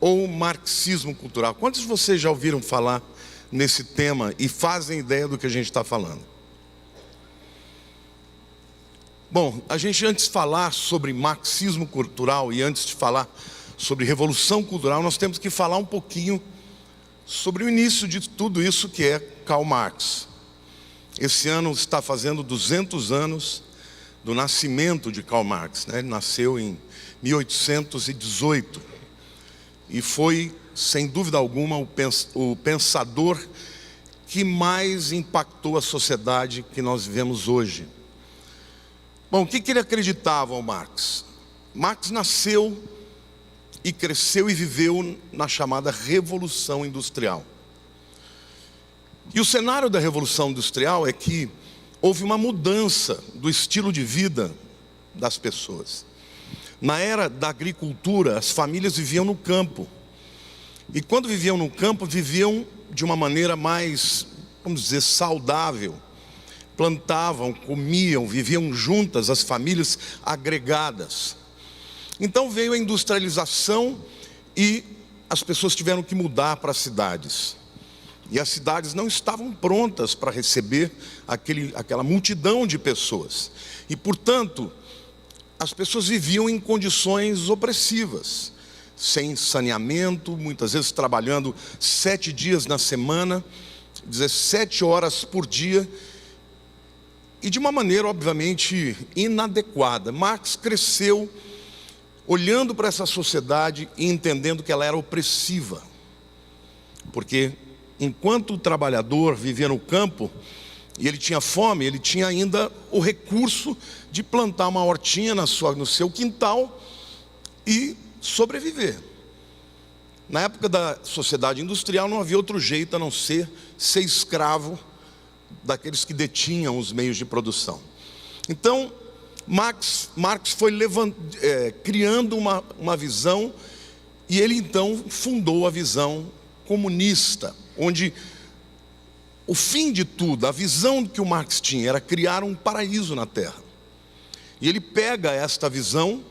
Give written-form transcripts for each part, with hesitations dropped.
ou marxismo cultural? Quantos de vocês já ouviram falar nesse tema e fazem ideia do que a gente está falando? Bom, a gente antes de falar sobre marxismo cultural e antes de falar sobre revolução cultural, nós temos que falar um pouquinho sobre o início de tudo isso que é Karl Marx. Esse ano está fazendo 200 anos do nascimento de Karl Marx, né? Ele nasceu em 1818 e foi, sem dúvida alguma, o pensador que mais impactou a sociedade que nós vivemos hoje. Bom, o que ele acreditava, o Marx? Marx nasceu e cresceu e viveu na chamada Revolução Industrial. E o cenário da Revolução Industrial é que houve uma mudança do estilo de vida das pessoas. Na era da agricultura, as famílias viviam no campo. E quando viviam no campo, viviam de uma maneira mais, vamos dizer, saudável. Plantavam, comiam, viviam juntas, as famílias agregadas. Então veio a industrialização e as pessoas tiveram que mudar para as cidades. E as cidades não estavam prontas para receber aquela multidão de pessoas. E, portanto, as pessoas viviam em condições opressivas, sem saneamento, muitas vezes trabalhando 7 dias na semana, 17 horas por dia, e de uma maneira, obviamente, inadequada. Marx cresceu olhando para essa sociedade e entendendo que ela era opressiva. Porque enquanto o trabalhador vivia no campo e ele tinha fome, ele tinha ainda o recurso de plantar uma hortinha no seu quintal e sobreviver. Na época da sociedade industrial não havia outro jeito a não ser escravo daqueles que detinham os meios de produção. Então, Marx foi criando uma visão, e ele então fundou a visão comunista, onde o fim de tudo, a visão que o Marx tinha era criar um paraíso na Terra. E ele pega esta visão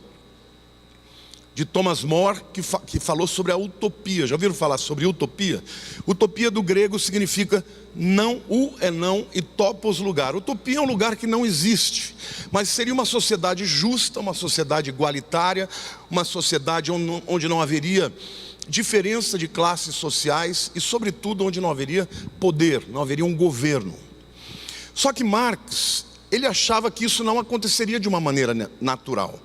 de Thomas More, que falou sobre a utopia. Já ouviram falar sobre utopia? Utopia do grego significa não, é não e topos lugar. Utopia é um lugar que não existe, mas seria uma sociedade justa, uma sociedade igualitária, uma sociedade onde não haveria diferença de classes sociais e, sobretudo, onde não haveria poder, não haveria um governo. Só que Marx, ele achava que isso não aconteceria de uma maneira natural.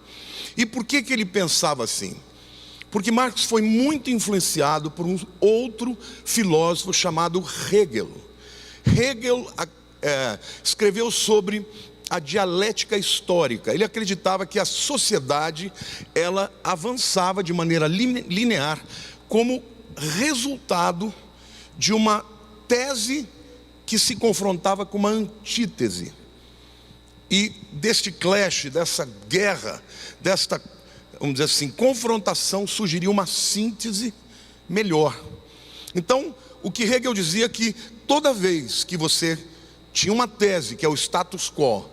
E por que ele pensava assim? Porque Marx foi muito influenciado por um outro filósofo chamado Hegel. Hegel escreveu sobre a dialética histórica. Ele acreditava que a sociedade, ela avançava de maneira linear como resultado de uma tese que se confrontava com uma antítese. E deste clash, dessa guerra, desta, vamos dizer assim, confrontação, surgiria uma síntese melhor. Então, o que Hegel dizia é que toda vez que você tinha uma tese, que é o status quo,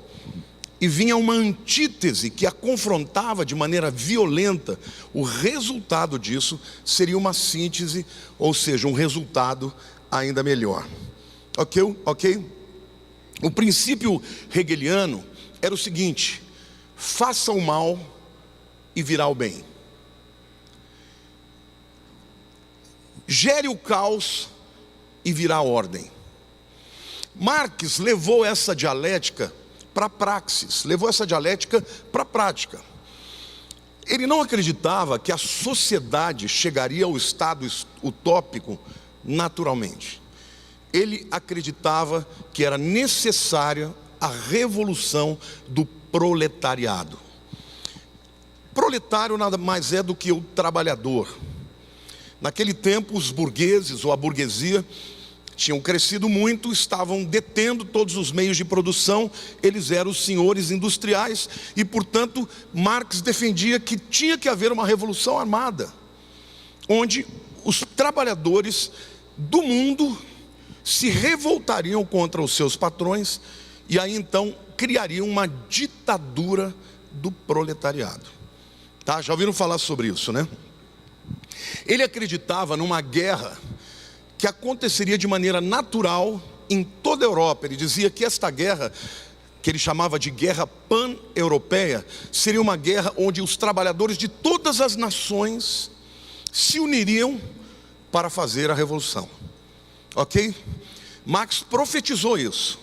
e vinha uma antítese que a confrontava de maneira violenta, o resultado disso seria uma síntese, ou seja, um resultado ainda melhor. Ok? O princípio hegeliano era o seguinte: faça o mal e virá o bem. Gere o caos e virá a ordem. Marx levou essa dialética para a praxis, levou essa dialética para a prática. Ele não acreditava que a sociedade chegaria ao estado utópico naturalmente. Ele acreditava que era necessária a revolução do proletariado. Proletário nada mais é do que o trabalhador. Naquele tempo, os burgueses ou a burguesia tinham crescido muito, estavam detendo todos os meios de produção, eles eram os senhores industriais e, portanto, Marx defendia que tinha que haver uma revolução armada, onde os trabalhadores do mundo se revoltariam contra os seus patrões e aí então criariam uma ditadura do proletariado. Tá? Já ouviram falar sobre isso, né? Ele acreditava numa guerra que aconteceria de maneira natural em toda a Europa. Ele dizia que esta guerra, que ele chamava de guerra pan-europeia, seria uma guerra onde os trabalhadores de todas as nações se uniriam para fazer a revolução. Ok? Marx profetizou isso.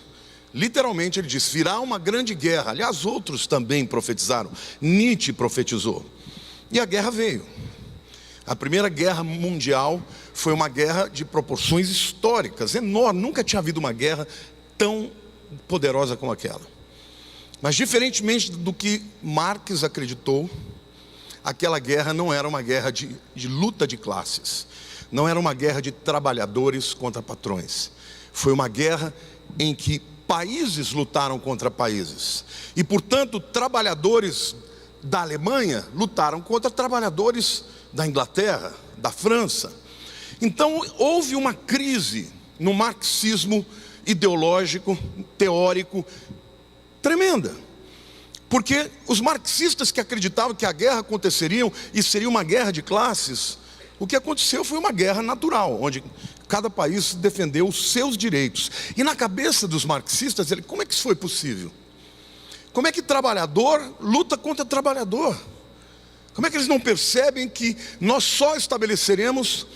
Literalmente ele disse, virá uma grande guerra. Aliás, outros também profetizaram. Nietzsche profetizou. E a guerra veio. A Primeira Guerra Mundial foi uma guerra de proporções históricas, enorme. Nunca tinha havido uma guerra tão poderosa como aquela. Mas diferentemente do que Marx acreditou, aquela guerra não era uma guerra de luta de classes. Não era uma guerra de trabalhadores contra patrões. Foi uma guerra em que países lutaram contra países. E, portanto, trabalhadores da Alemanha lutaram contra trabalhadores da Inglaterra, da França. Então, houve uma crise no marxismo ideológico, teórico, tremenda. Porque os marxistas que acreditavam que a guerra aconteceria e seria uma guerra de classes, o que aconteceu foi uma guerra natural, onde cada país defendeu os seus direitos. E na cabeça dos marxistas, como é que isso foi possível? Como é que trabalhador luta contra trabalhador? Como é que eles não percebem que nós só estabeleceremos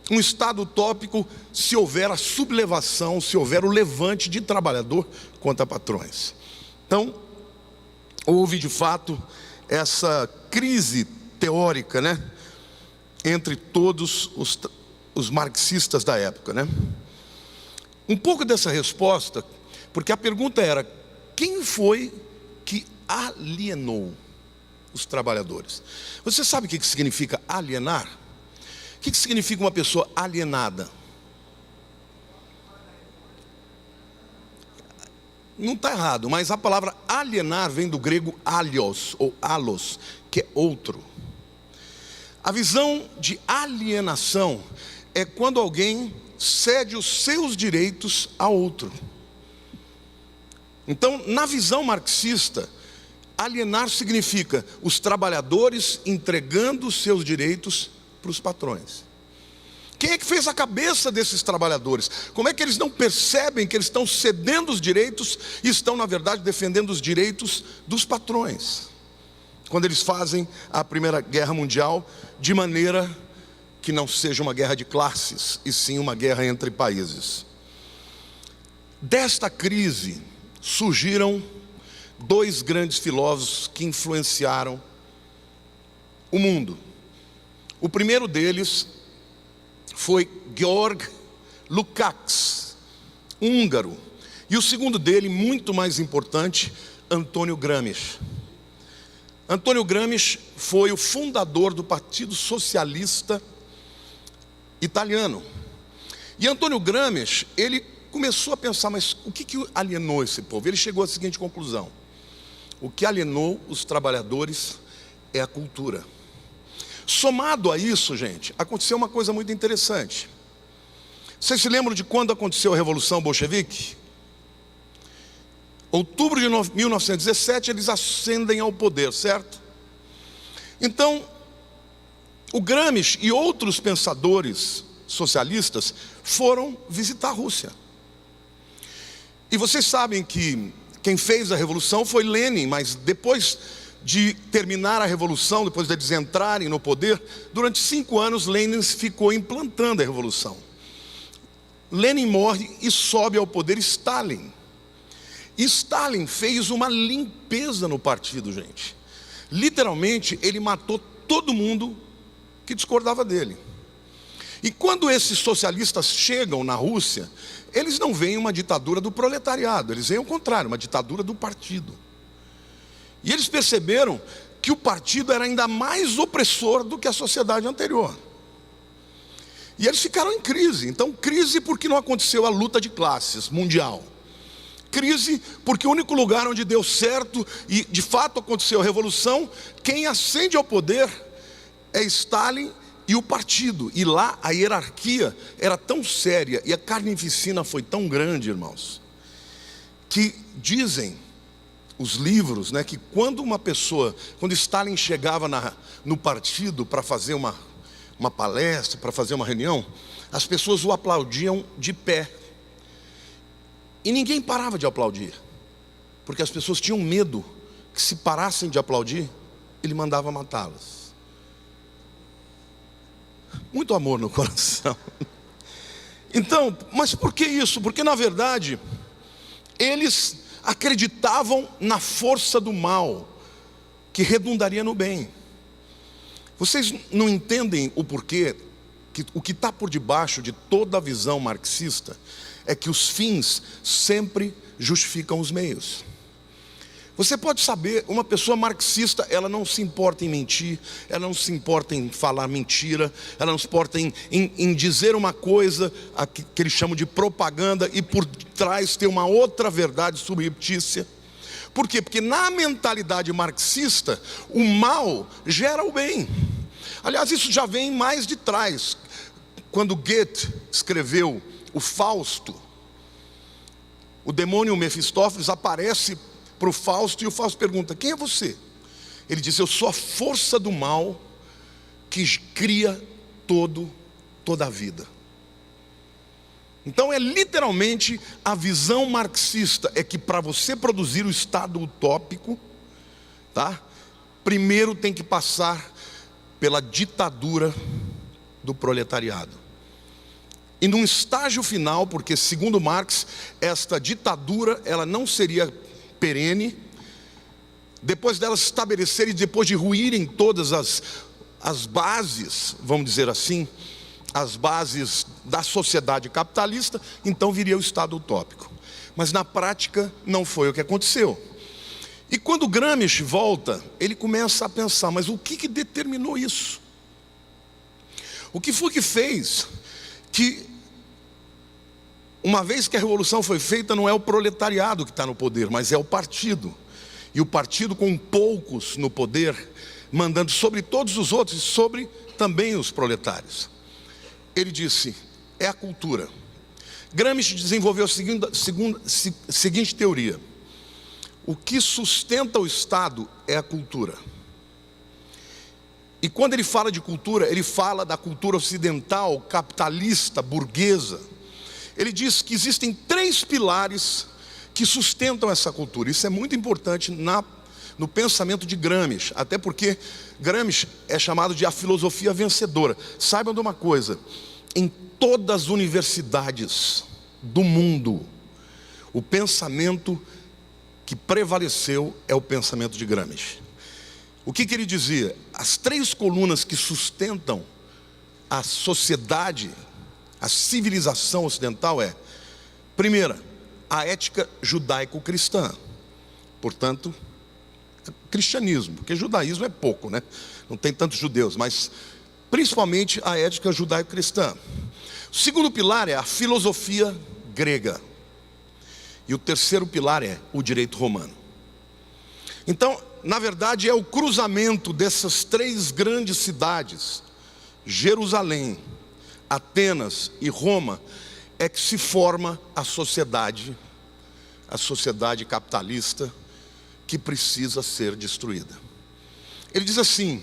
um estado utópico se houver a sublevação, se houver o levante de trabalhador contra patrões? Então, houve de fato essa crise teórica, né, entre todos os marxistas da época, né? Um pouco dessa resposta, porque a pergunta era, quem foi que alienou os trabalhadores? Você sabe o que significa alienar? O que significa uma pessoa alienada? Não está errado, mas a palavra alienar vem do grego alios ou alos, que é outro. A visão de alienação é quando alguém cede os seus direitos a outro. Então, na visão marxista, alienar significa os trabalhadores entregando os seus direitos para os patrões. Quem é que fez a cabeça desses trabalhadores? Como é que eles não percebem que eles estão cedendo os direitos e estão, na verdade, defendendo os direitos dos patrões? Quando eles fazem a Primeira Guerra Mundial de maneira que não seja uma guerra de classes, e sim uma guerra entre países. Desta crise surgiram dois grandes filósofos que influenciaram o mundo. O primeiro deles foi Georg Lukács, húngaro. E o segundo dele, muito mais importante, Antônio Gramsci. Antônio Gramsci foi o fundador do Partido Socialista Italiano. E Antônio Gramsci, ele começou a pensar, mas o que alienou esse povo? Ele chegou à seguinte conclusão: o que alienou os trabalhadores é a cultura. Somado a isso, gente, aconteceu uma coisa muito interessante. Vocês se lembram de quando aconteceu a Revolução Bolchevique? Outubro de 1917, eles ascendem ao poder, certo? Então, o Gramsci e outros pensadores socialistas foram visitar a Rússia. E vocês sabem que quem fez a Revolução foi Lenin, mas depois de terminar a Revolução, depois de eles entrarem no poder, durante 5 anos Lenin ficou implantando a Revolução. Lenin morre e sobe ao poder Stalin. E Stalin fez uma limpeza no partido, gente. Literalmente, ele matou todo mundo que discordava dele. E quando esses socialistas chegam na Rússia, eles não veem uma ditadura do proletariado, eles veem o contrário, uma ditadura do partido. E eles perceberam que o partido era ainda mais opressor do que a sociedade anterior. E eles ficaram em crise. Então, crise porque não aconteceu a luta de classes mundial. Crise porque o único lugar onde deu certo e de fato aconteceu a revolução, quem ascende ao poder é Stalin e o partido. E lá a hierarquia era tão séria e a carnificina foi tão grande, irmãos, que dizem os livros, né, que quando uma pessoa, quando Stalin chegava no partido para fazer uma palestra, para fazer uma reunião, as pessoas o aplaudiam de pé. E ninguém parava de aplaudir, porque as pessoas tinham medo que se parassem de aplaudir, ele mandava matá-las. Muito amor no coração. Então, mas por que isso? Porque na verdade, eles acreditavam na força do mal, que redundaria no bem. Vocês não entendem o porquê, que o que está por debaixo de toda a visão marxista é que os fins sempre justificam os meios. Você pode saber, uma pessoa marxista, ela não se importa em mentir, ela não se importa em falar mentira, ela não se importa em dizer uma coisa que eles chamam de propaganda e por trás ter uma outra verdade subreptícia. Por quê? Porque na mentalidade marxista, o mal gera o bem. Aliás, isso já vem mais de trás. Quando Goethe escreveu o Fausto, o demônio Mefistófeles aparece para o Fausto e o Fausto pergunta: quem é você? Ele diz: eu sou a força do mal que cria toda a vida. Então é literalmente a visão marxista, é que para você produzir o estado utópico, tá? Primeiro tem que passar pela ditadura do proletariado. E num estágio final, porque segundo Marx, esta ditadura ela não seria perene, depois delas se estabelecerem, depois de ruírem todas as bases, vamos dizer assim, as bases da sociedade capitalista, então viria o estado utópico. Mas na prática não foi o que aconteceu. E quando Gramsci volta, ele começa a pensar: mas o que determinou isso? O que foi que fez que, uma vez que a revolução foi feita, não é o proletariado que está no poder, mas é o partido. E o partido com poucos no poder, mandando sobre todos os outros e sobre também os proletários. Ele disse: é a cultura. Gramsci desenvolveu a seguinte teoria: o que sustenta o Estado é a cultura. E quando ele fala de cultura, ele fala da cultura ocidental, capitalista, burguesa. Ele diz que existem 3 pilares que sustentam essa cultura. Isso é muito importante no pensamento de Gramsci, até porque Gramsci é chamado de a filosofia vencedora. Saibam de uma coisa: em todas as universidades do mundo, o pensamento que prevaleceu é o pensamento de Gramsci. O que ele dizia? As 3 colunas que sustentam a sociedade, a civilização ocidental é: primeira, a ética judaico-cristã. Portanto, cristianismo, porque judaísmo é pouco, né? Não tem tantos judeus, mas principalmente a ética judaico-cristã. O segundo pilar é a filosofia grega. E o terceiro pilar é o direito romano. Então, na verdade, é o cruzamento dessas 3 grandes cidades, Jerusalém, Atenas e Roma, é que se forma a sociedade capitalista que precisa ser destruída. Ele diz assim: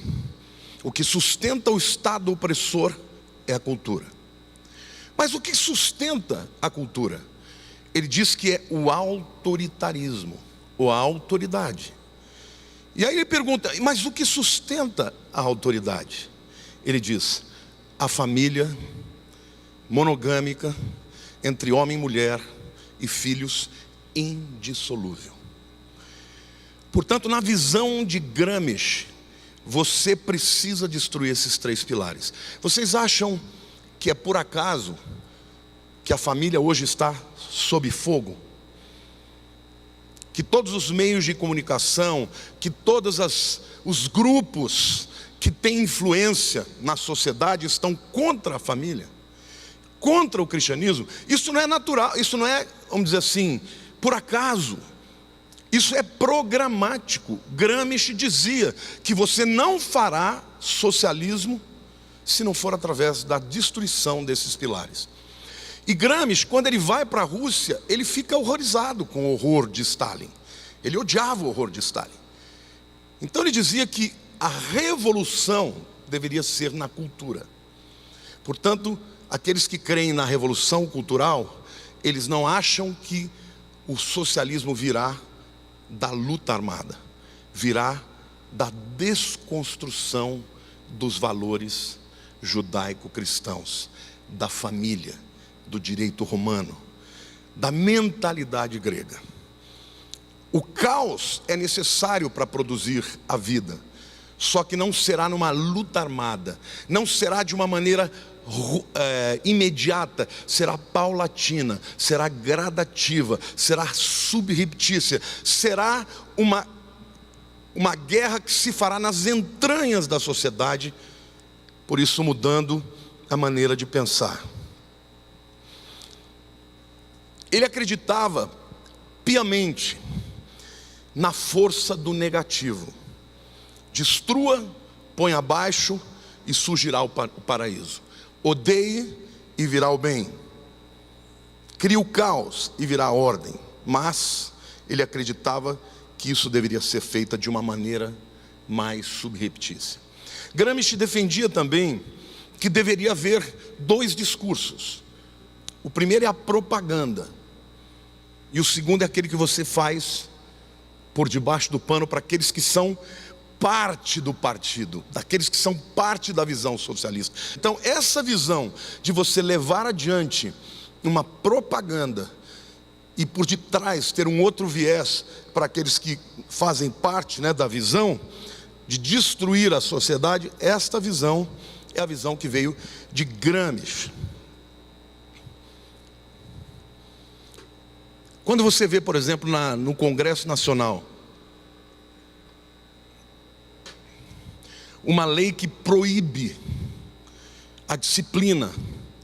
o que sustenta o Estado opressor é a cultura. Mas o que sustenta a cultura? Ele diz que é o autoritarismo, ou a autoridade. E aí ele pergunta: mas o que sustenta a autoridade? Ele diz: a família monogâmica, entre homem e mulher e filhos, indissolúvel. Portanto, na visão de Gramsci, você precisa destruir esses 3 pilares. Vocês acham que é por acaso que a família hoje está sob fogo? Que todos os meios de comunicação, que todos os grupos que têm influência na sociedade estão contra a família, contra o cristianismo? Isso não é natural, isso não é, vamos dizer assim, por acaso. Isso é programático. Gramsci dizia que você não fará socialismo se não for através da destruição desses pilares. E Gramsci, quando ele vai para a Rússia, ele fica horrorizado com o horror de Stalin. Ele odiava o horror de Stalin. Então ele dizia que a revolução deveria ser na cultura. Portanto, aqueles que creem na revolução cultural, eles não acham que o socialismo virá da luta armada, virá da desconstrução dos valores judaico-cristãos, da família, do direito romano, da mentalidade grega. O caos é necessário para produzir a vida, só que não será numa luta armada, não será de uma maneira imediata, será paulatina, será gradativa, será subreptícia, será uma guerra que se fará nas entranhas da sociedade, por isso mudando a maneira de pensar. Ele acreditava piamente na força do negativo. Destrua, põe abaixo e surgirá o paraíso. Odeie e virá o bem. Crie o caos e virá a ordem. Mas ele acreditava que isso deveria ser feito de uma maneira mais subreptícia. Gramsci defendia também que deveria haver dois discursos. O primeiro é a propaganda, e o segundo é aquele que você faz por debaixo do pano para aqueles que são parte do partido, daqueles que são parte da visão socialista. Então essa visão de você levar adiante uma propaganda e por detrás ter um outro viés para aqueles que fazem parte, da visão de destruir a sociedade, esta visão é a visão que veio de Gramsci. Quando você vê, por exemplo, no Congresso Nacional, uma lei que proíbe a disciplina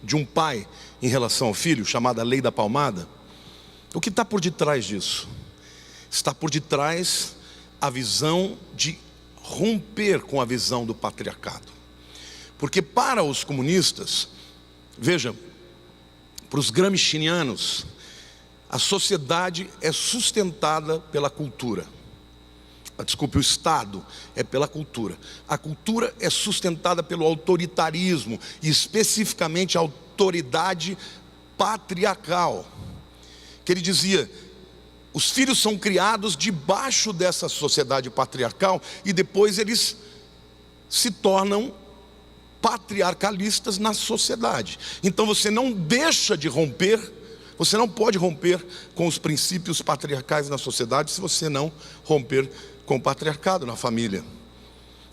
de um pai em relação ao filho, chamada Lei da Palmada, o que está por detrás disso? Está por detrás a visão de romper com a visão do patriarcado. Porque para os comunistas, veja, para os gramscianos, a sociedade é sustentada pela cultura. Desculpe, o Estado é pela cultura. A cultura é sustentada pelo autoritarismo, e especificamente a autoridade patriarcal. Que ele dizia, os filhos são criados debaixo dessa sociedade patriarcal e depois eles se tornam patriarcalistas na sociedade. Então você não deixa de romper. Você não pode romper com os princípios patriarcais na sociedade se você não romper com o patriarcado na família.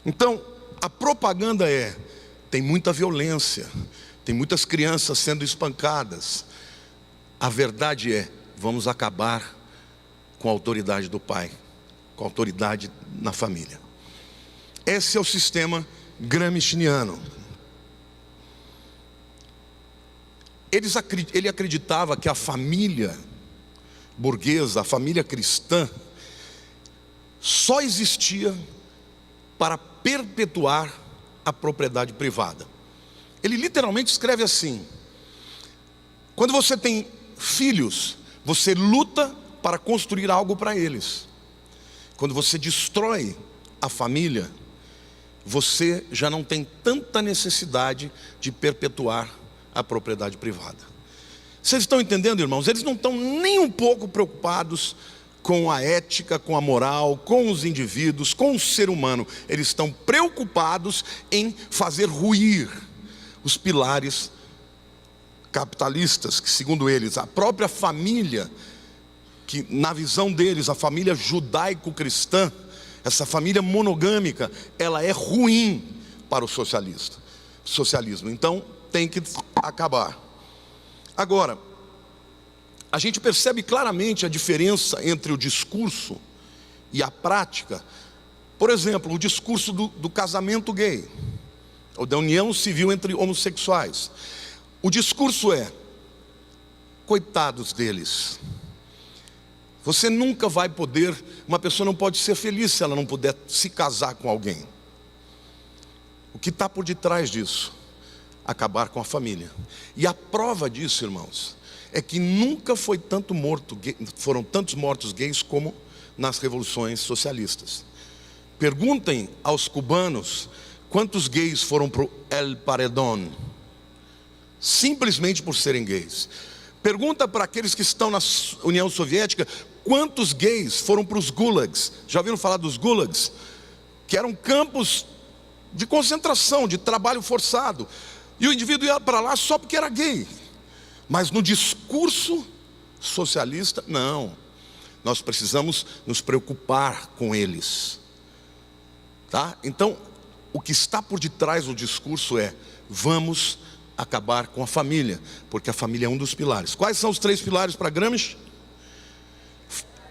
Então, a propaganda tem muita violência, tem muitas crianças sendo espancadas. A verdade vamos acabar com a autoridade do pai, com a autoridade na família. Esse é o sistema gramsciano. Ele acreditava que a família burguesa, a família cristã, só existia para perpetuar a propriedade privada. Ele literalmente escreve assim: quando você tem filhos, você luta para construir algo para eles. Quando você destrói a família, você já não tem tanta necessidade de perpetuar a propriedade privada. Vocês estão entendendo, irmãos? Eles não estão nem um pouco preocupados com a ética, com a moral, com os indivíduos, com o ser humano. Eles estão preocupados em fazer ruir os pilares capitalistas, que segundo eles, a própria família, que na visão deles, a família judaico-cristã, essa família monogâmica, ela é ruim para o socialismo. Então tem que acabar. Agora, a gente percebe claramente a diferença entre o discurso e a prática. Por exemplo, o discurso do casamento gay, ou da união civil entre homossexuais. O discurso coitados deles. Você nunca vai poder, uma pessoa não pode ser feliz se ela não puder se casar com alguém. O que está por detrás disso? Acabar com a família. E a prova disso, irmãos, é que nunca foram tantos mortos gays como nas revoluções socialistas. Perguntem aos cubanos quantos gays foram para o El Paredón. simplesmente por serem gays. Pergunta para aqueles que estão na União Soviética quantos gays foram para os gulags. Já ouviram falar dos gulags? Que eram campos de concentração, de trabalho forçado. E o indivíduo ia para lá só porque era gay. Mas no discurso socialista, não. Nós precisamos nos preocupar com eles. Tá? Então, o que está por detrás do discurso é: vamos acabar com a família, porque a família é um dos pilares. Quais são os 3 pilares para Gramsci?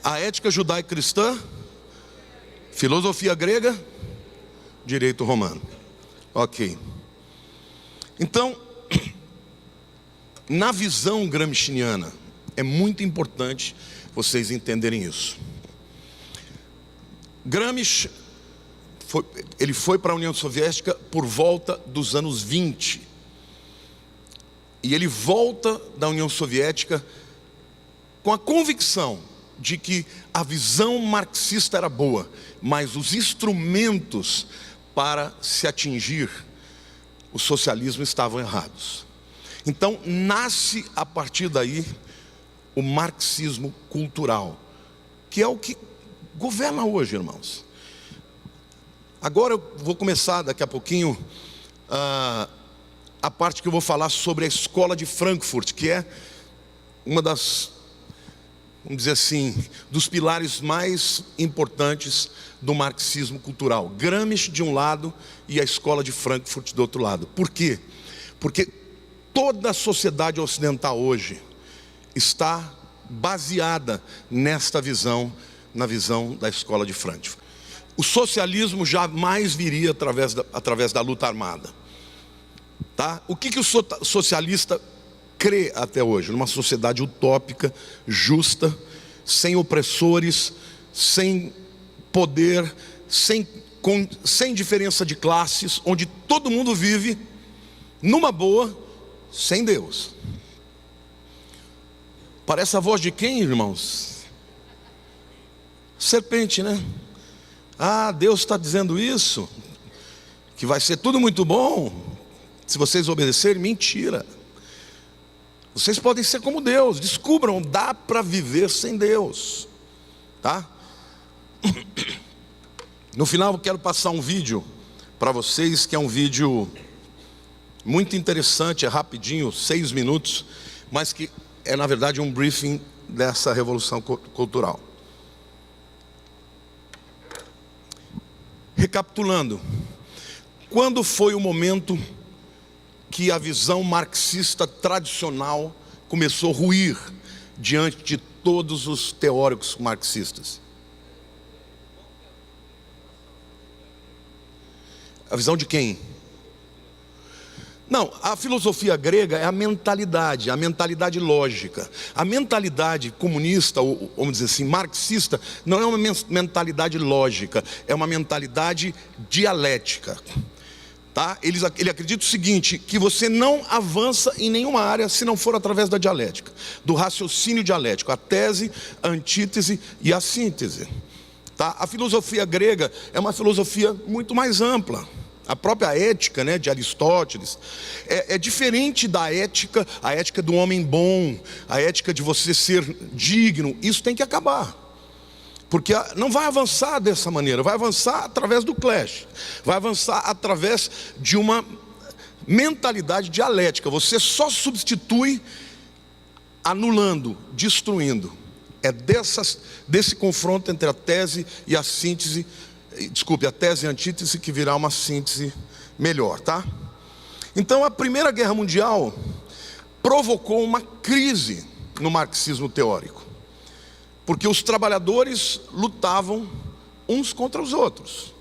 A ética judaico-cristã, filosofia grega, direito romano. Ok. Então, na visão gramsciana, é muito importante vocês entenderem isso. Gramsci ele foi para a União Soviética por volta dos anos 20. E ele volta da União Soviética com a convicção de que a visão marxista era boa, mas os instrumentos para se atingir o socialismo estavam errados. Então nasce a partir daí o marxismo cultural, que é o que governa hoje, irmãos. Agora eu vou começar daqui a pouquinho a parte que eu vou falar sobre a escola de Frankfurt, que é uma das, vamos dizer assim, dos pilares mais importantes do marxismo cultural. Gramsci de um lado e a escola de Frankfurt do outro lado. Por quê? Porque toda a sociedade ocidental hoje está baseada nesta visão, na visão da escola de Frankfurt. O socialismo jamais viria através da luta armada. Tá? O que o socialista crê até hoje? Numa sociedade utópica, justa, sem opressores, sem poder, sem diferença de classes, onde todo mundo vive numa boa, sem Deus. Parece a voz de quem, irmãos? Serpente, né? Ah, Deus está dizendo isso, que vai ser tudo muito bom se vocês obedecerem. Mentira. Vocês podem ser como Deus. Descubram, dá para viver sem Deus, tá? No final eu quero passar um vídeo para vocês, que é um vídeo muito interessante, é rapidinho, 6 minutos, mas que é na verdade um briefing dessa revolução cultural. Recapitulando, quando foi o momento que a visão marxista tradicional começou a ruir diante de todos os teóricos marxistas? A visão de quem? Não, a filosofia grega é a mentalidade lógica. A mentalidade comunista, ou vamos dizer assim, marxista, não é uma mentalidade lógica, é uma mentalidade dialética. Tá? Ele acredita o seguinte, que você não avança em nenhuma área se não for através da dialética, do raciocínio dialético, a tese, a antítese e a síntese. Tá? A filosofia grega é uma filosofia muito mais ampla. A própria ética, né, de Aristóteles é diferente da ética, a ética do homem bom, a ética de você ser digno. Isso tem que acabar, porque não vai avançar dessa maneira, vai avançar através do clash, vai avançar através de uma mentalidade dialética. Você só substitui anulando, destruindo. É desse confronto entre a tese e a síntese, a tese e a antítese, que virá uma síntese melhor, tá? Então a Primeira Guerra Mundial provocou uma crise no marxismo teórico, porque os trabalhadores lutavam uns contra os outros,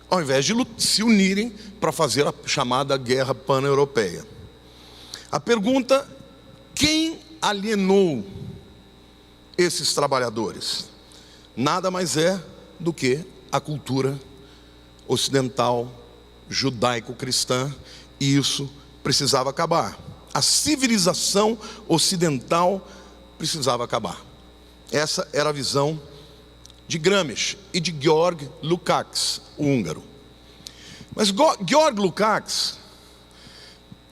ao invés de se unirem para fazer a chamada Guerra Pan-Europeia. A pergunta: quem alienou esses trabalhadores? Nada mais é do que a cultura ocidental, judaico-cristã, e isso precisava acabar. A civilização ocidental precisava acabar. Essa era a visão de Gramsci e de Georg Lukács, o húngaro. Mas Georg Lukács,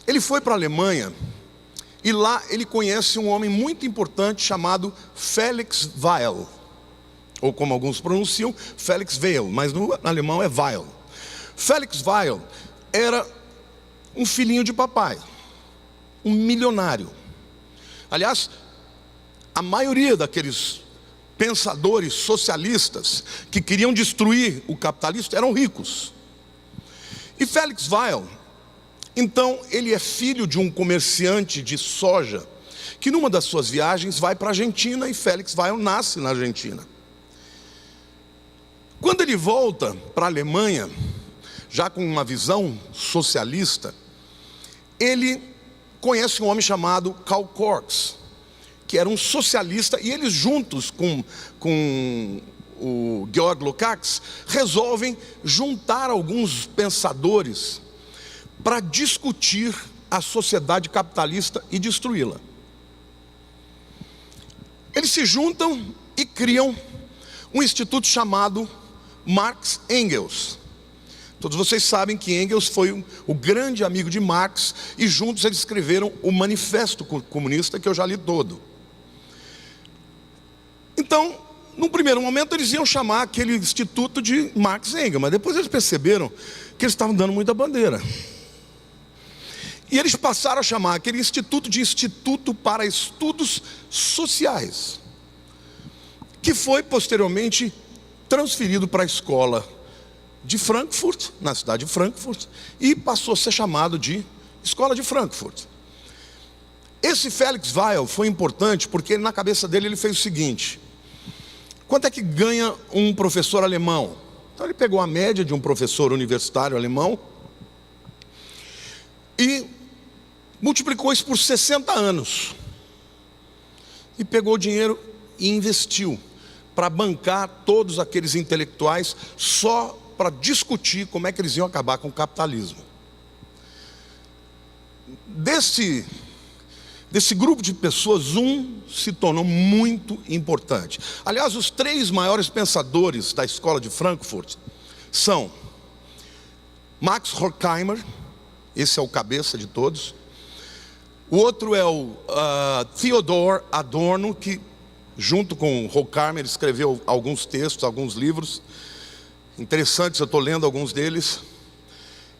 ele foi para a Alemanha e lá ele conhece um homem muito importante chamado Felix Weil, ou como alguns pronunciam, Felix Weil, mas no alemão é Weil. Felix Weil era um filhinho de papai, um milionário. Aliás, a maioria daqueles pensadores socialistas que queriam destruir o capitalismo eram ricos. E Felix Weil, então, ele é filho de um comerciante de soja, que numa das suas viagens vai para a Argentina, e Felix Weil nasce na Argentina. Quando ele volta para a Alemanha, já com uma visão socialista, ele conhece um homem chamado Karl Korsch, que era um socialista, e eles juntos com o Georg Lukács resolvem juntar alguns pensadores para discutir a sociedade capitalista e destruí-la. Eles se juntam e criam um instituto chamado Marx Engels. Todos vocês sabem que Engels foi o grande amigo de Marx, e juntos eles escreveram o Manifesto Comunista, que eu já li todo. Então, num primeiro momento eles iam chamar aquele instituto de Marx Engels, mas depois eles perceberam que eles estavam dando muita bandeira. E eles passaram a chamar aquele instituto de Instituto para Estudos Sociais, que foi posteriormente transferido para a escola de Frankfurt, na cidade de Frankfurt, e passou a ser chamado de Escola de Frankfurt. Esse Felix Weil foi importante porque na cabeça dele ele fez o seguinte: quanto é que ganha um professor alemão? Então ele pegou a média de um professor universitário alemão e multiplicou isso por 60 anos. E pegou o dinheiro e investiu para bancar todos aqueles intelectuais só para discutir como é que eles iam acabar com o capitalismo. Desse grupo de pessoas, um se tornou muito importante. Aliás, os 3 maiores pensadores da escola de Frankfurt são Max Horkheimer, esse é o cabeça de todos. O outro é o Theodor Adorno, que junto com Horkheimer escreveu alguns textos, alguns livros interessantes, eu estou lendo alguns deles.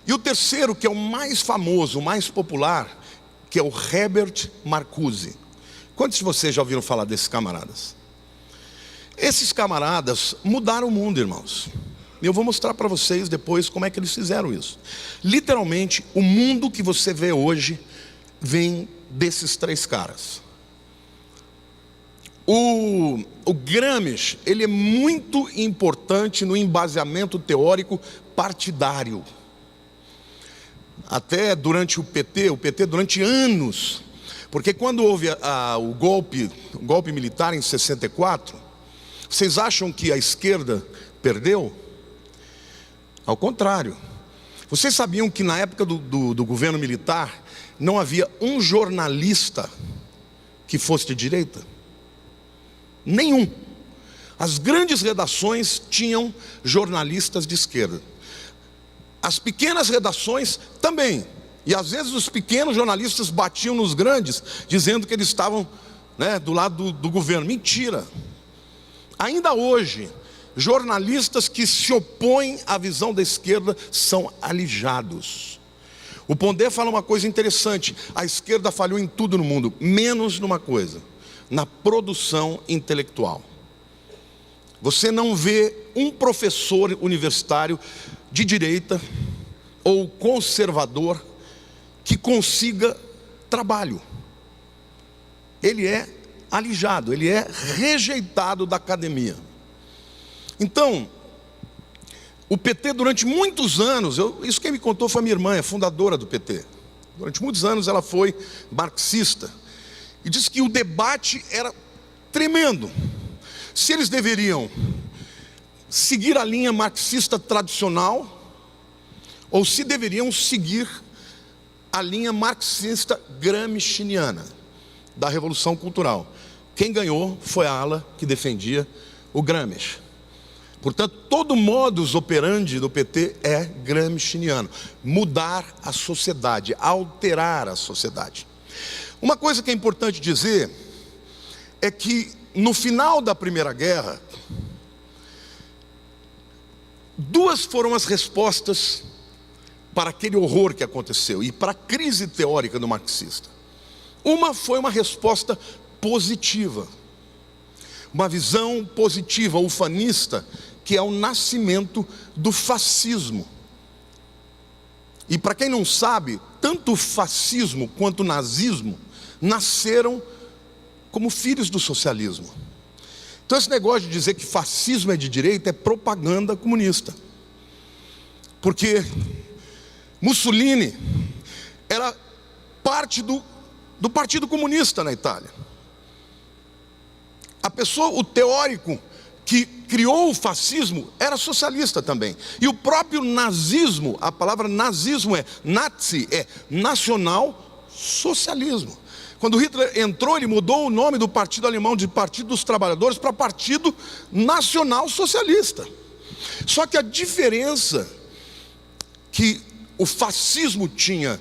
E o terceiro, que é o mais famoso, o mais popular, que é o Herbert Marcuse. Quantos de vocês já ouviram falar desses camaradas? Esses camaradas mudaram o mundo, irmãos. E eu vou mostrar para vocês depois como é que eles fizeram isso. Literalmente, o mundo que você vê hoje vem desses 3 caras. O Gramsci, ele é muito importante no embaseamento teórico partidário. Até durante o PT durante anos, porque quando houve o golpe militar em 64, vocês acham que a esquerda perdeu? Ao contrário. Vocês sabiam que na época do governo militar não havia um jornalista que fosse de direita? Nenhum. As grandes redações tinham jornalistas de esquerda. As pequenas redações também. E às vezes os pequenos jornalistas batiam nos grandes, dizendo que eles estavam, do lado do governo. Mentira. Ainda hoje, jornalistas que se opõem à visão da esquerda são alijados. O Pondé fala uma coisa interessante: a esquerda falhou em tudo no mundo, menos numa coisa: na produção intelectual. Você não vê um professor universitário de direita ou conservador que consiga trabalho. Ele é alijado, ele é rejeitado da academia. Então, o PT durante muitos anos, isso quem me contou foi a minha irmã, é fundadora do PT. Durante muitos anos ela foi marxista. E disse que o debate era tremendo. Se eles deveriam seguir a linha marxista tradicional, ou se deveriam seguir a linha marxista gramsciana, da Revolução Cultural. Quem ganhou foi a ala que defendia o Gramsci. Portanto, todo modus operandi do PT é gramsciano: mudar a sociedade, alterar a sociedade. Uma coisa que é importante dizer é que no final da Primeira Guerra, duas foram as respostas para aquele horror que aconteceu e para a crise teórica do marxista. Uma foi uma resposta positiva, uma visão positiva, ufanista, que é o nascimento do fascismo. E para quem não sabe, tanto o fascismo quanto o nazismo nasceram como filhos do socialismo. Então esse negócio de dizer que fascismo é de direita é propaganda comunista. Porque Mussolini era parte do Partido Comunista na Itália. O teórico que criou o fascismo era socialista também. E o próprio nazismo, a palavra nazismo é nazi, é nacional socialismo. Quando Hitler entrou, ele mudou o nome do partido alemão de Partido dos Trabalhadores para Partido Nacional Socialista. Só que a diferença que o fascismo tinha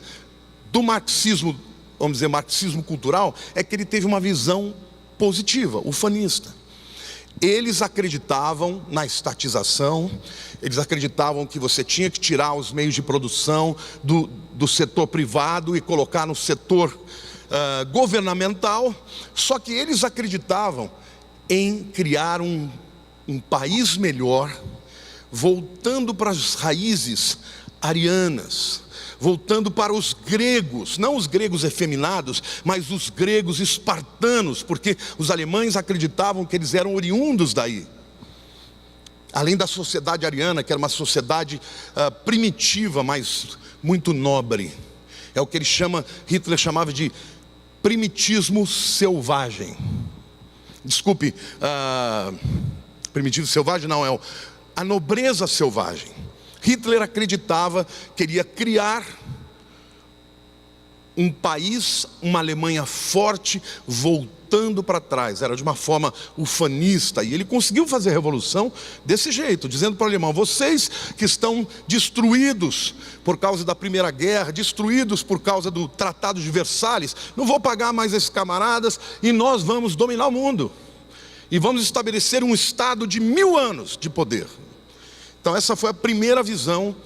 do marxismo, vamos dizer, marxismo cultural, é que ele teve uma visão positiva, ufanista. Eles acreditavam na estatização, eles acreditavam que você tinha que tirar os meios de produção do setor privado e colocar no setor governamental. Só que eles acreditavam em criar um país melhor, voltando para as raízes arianas, voltando para os gregos, não os gregos efeminados, mas os gregos espartanos, porque os alemães acreditavam que eles eram oriundos daí. Além da sociedade ariana, que era uma sociedade primitiva, mas muito nobre. É o que Hitler chamava de primitismo selvagem. Desculpe, primitivo selvagem não, é a nobreza selvagem. Hitler acreditava que queria criar um país, uma Alemanha forte, voltando para trás. Era de uma forma ufanista. E ele conseguiu fazer a revolução desse jeito, dizendo para o alemão: vocês que estão destruídos por causa da Primeira Guerra, destruídos por causa do Tratado de Versalhes, não vou pagar mais esses camaradas e nós vamos dominar o mundo. E vamos estabelecer um Estado de 1000 anos de poder. Então essa foi a primeira visão,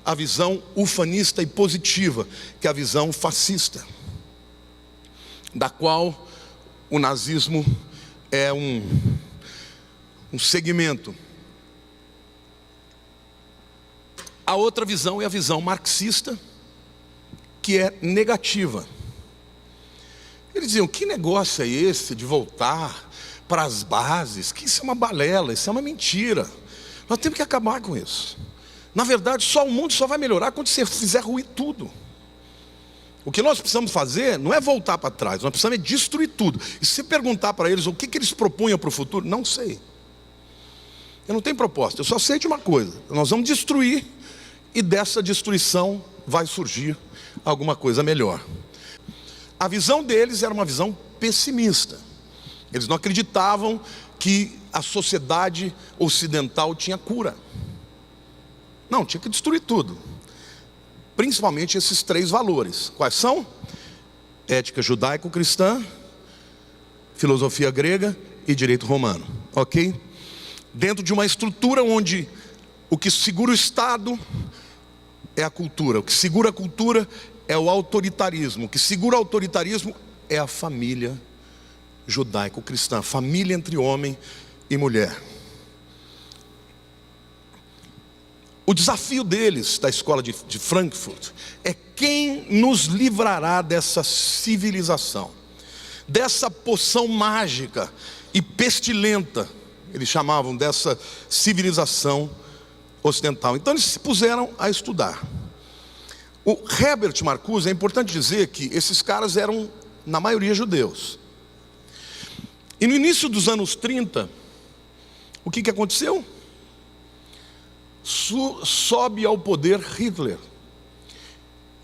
a visão ufanista e positiva, que é a visão fascista, da qual o nazismo é um segmento. A outra visão é a visão marxista, que é negativa. Eles diziam: que negócio é esse de voltar para as bases? Que isso é uma balela, isso é uma mentira. Nós temos que acabar com isso. Na verdade, o mundo só vai melhorar quando você fizer ruir tudo. O que nós precisamos fazer não é voltar para trás, nós precisamos destruir tudo. E se perguntar para eles o que eles propunham para o futuro, não sei. Eu não tenho proposta, eu só sei de uma coisa: nós vamos destruir, e dessa destruição vai surgir alguma coisa melhor. A visão deles era uma visão pessimista. Eles não acreditavam que a sociedade ocidental tinha cura. Não, tinha que destruir tudo. Principalmente esses 3 valores. Quais são? Ética judaico-cristã, filosofia grega e direito romano. Ok? Dentro de uma estrutura onde o que segura o Estado é a cultura. O que segura a cultura é o autoritarismo. O que segura o autoritarismo é a família judaico-cristã. Família entre homem e mulher. O desafio deles, da escola de Frankfurt, é: quem nos livrará dessa civilização, dessa poção mágica e pestilenta, eles chamavam dessa civilização ocidental. Então eles se puseram a estudar. O Herbert Marcuse, é importante dizer que esses caras eram, na maioria, judeus. E no início dos anos 30, o que aconteceu? Sobe ao poder Hitler.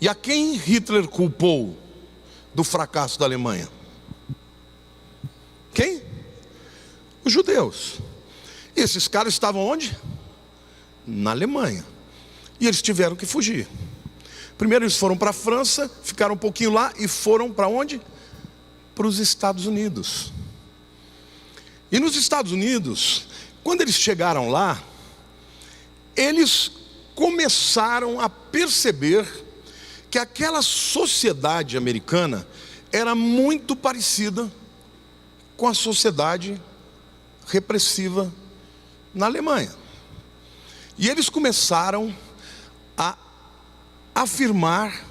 E a quem Hitler culpou do fracasso da Alemanha? Quem? Os judeus. E esses caras estavam onde? Na Alemanha. E eles tiveram que fugir. Primeiro eles foram para a França, ficaram um pouquinho lá e foram para onde? Para os Estados Unidos. E nos Estados Unidos, quando eles chegaram lá, eles começaram a perceber que aquela sociedade americana era muito parecida com a sociedade repressiva na Alemanha. E eles começaram a afirmar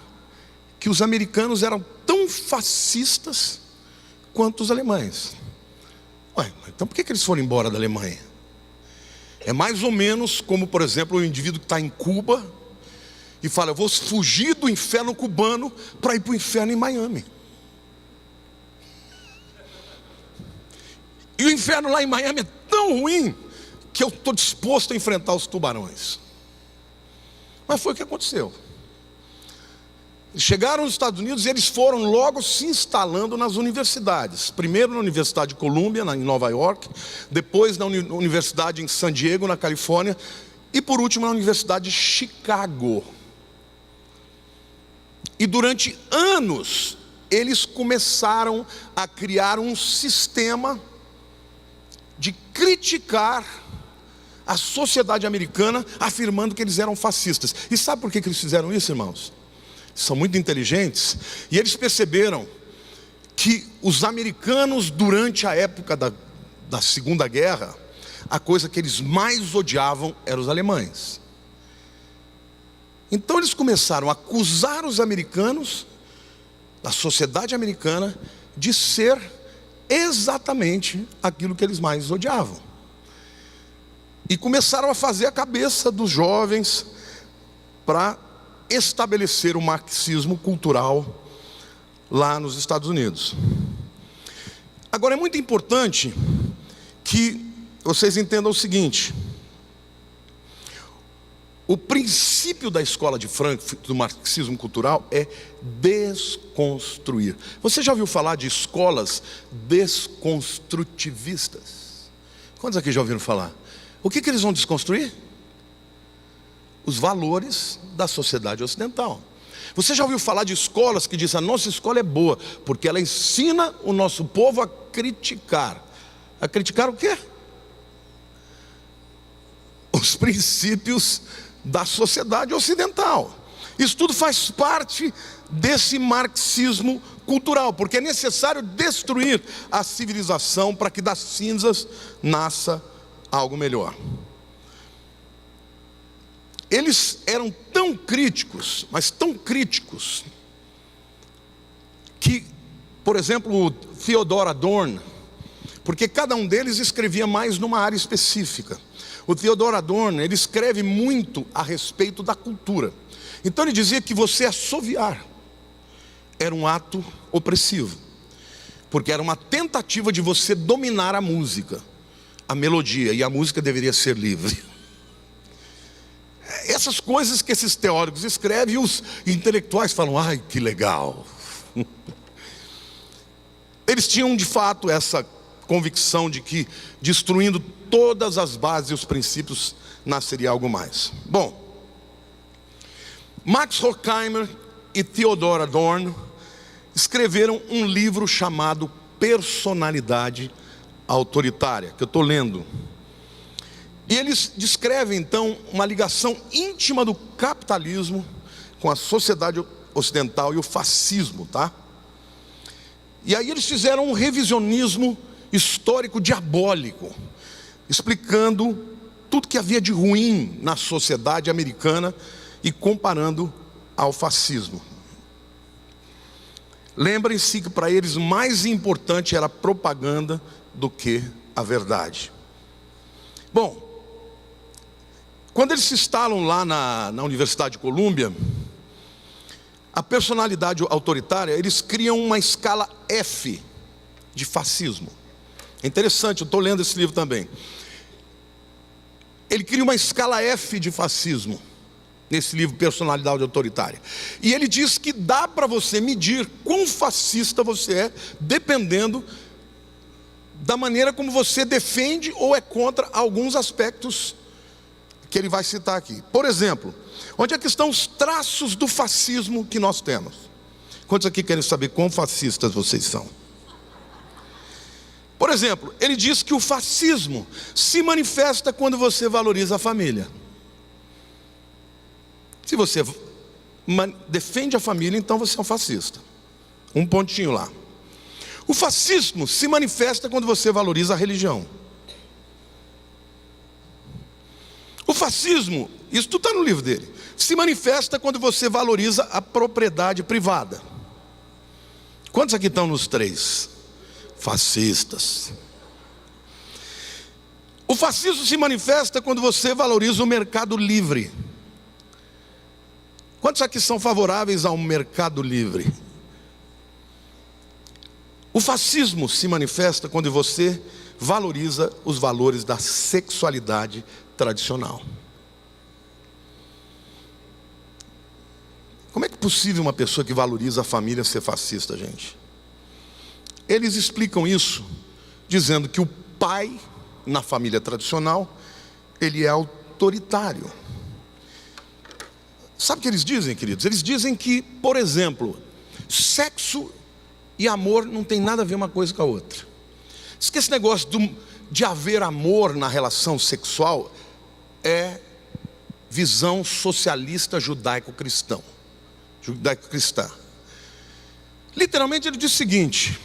que os americanos eram tão fascistas quanto os alemães. Ué, então por que eles foram embora da Alemanha? É mais ou menos como, por exemplo, o indivíduo que está em Cuba e fala: eu vou fugir do inferno cubano para ir para o inferno em Miami. E o inferno lá em Miami é tão ruim que eu estou disposto a enfrentar os tubarões. Mas foi o que aconteceu. Chegaram nos Estados Unidos e eles foram logo se instalando nas universidades. Primeiro na Universidade de Columbia, em Nova York. Depois na Universidade em San Diego, na Califórnia. E por último na Universidade de Chicago. E durante anos eles começaram a criar um sistema de criticar a sociedade americana, afirmando que eles eram fascistas. E sabe por que eles fizeram isso, irmãos? São muito inteligentes. E eles perceberam que os americanos, durante a época da Segunda Guerra, a coisa que eles mais odiavam eram os alemães. Então eles começaram a acusar os americanos, da sociedade americana, de ser exatamente aquilo que eles mais odiavam. E começaram a fazer a cabeça dos jovens para estabelecer o marxismo cultural lá nos Estados Unidos. Agora é muito importante que vocês entendam o seguinte: o princípio da escola de Frankfurt, do marxismo cultural, é desconstruir. Você já ouviu falar de escolas desconstrutivistas? Quantos aqui já ouviram falar? O que eles vão desconstruir? Os valores da sociedade ocidental. Você já ouviu falar de escolas que dizem: a nossa escola é boa, porque ela ensina o nosso povo a criticar. A criticar o quê? Os princípios da sociedade ocidental. Isso tudo faz parte desse marxismo cultural, porque é necessário destruir a civilização para que das cinzas nasça algo melhor. Eles eram tão críticos, mas tão críticos, que, por exemplo, o Theodor Adorno, porque cada um deles escrevia mais numa área específica. O Theodor Adorno, ele escreve muito a respeito da cultura. Então ele dizia que você assoviar era um ato opressivo, porque era uma tentativa de você dominar a música, a melodia, e a música deveria ser livre. Essas coisas que esses teóricos escrevem, e os intelectuais falam: ai, que legal. Eles tinham de fato essa convicção de que destruindo todas as bases e os princípios nasceria algo mais. Bom, Max Horkheimer e Theodor Adorno escreveram um livro chamado Personalidade Autoritária, que eu estou lendo. E eles descrevem então uma ligação íntima do capitalismo com a sociedade ocidental e o fascismo, tá? E aí eles fizeram um revisionismo histórico diabólico, explicando tudo que havia de ruim na sociedade americana e comparando ao fascismo. Lembrem-se que para eles mais importante era a propaganda do que a verdade. Bom, quando eles se instalam lá na Universidade de Colômbia, a personalidade autoritária, eles criam uma escala F de fascismo. É interessante, eu estou lendo esse livro também. Ele cria uma escala F de fascismo, nesse livro Personalidade Autoritária. E ele diz que dá para você medir quão fascista você é, dependendo da maneira como você defende ou é contra alguns aspectos que ele vai citar aqui. Por exemplo, onde é que estão os traços do fascismo que nós temos? Quantos aqui querem saber quão fascistas vocês são? Por exemplo, ele diz que o fascismo se manifesta quando você valoriza a família. Se você defende a família, então você é um fascista. Um pontinho lá. O fascismo se manifesta quando você valoriza a religião. O fascismo, isso tudo está no livro dele, se manifesta quando você valoriza a propriedade privada. Quantos aqui estão nos três? Fascistas. O fascismo se manifesta quando você valoriza o mercado livre. Quantos aqui são favoráveis ao mercado livre? O fascismo se manifesta quando você valoriza os valores da sexualidade tradicional. Como é que é possível uma pessoa que valoriza a família ser fascista, gente? Eles explicam isso dizendo que o pai, na família tradicional, ele é autoritário. Sabe o que eles dizem, queridos? Eles dizem que, por exemplo, sexo e amor não tem nada a ver uma coisa com a outra. Diz que esse negócio de haver amor na relação sexual é visão socialista judaico-cristã. Literalmente ele diz o seguinte,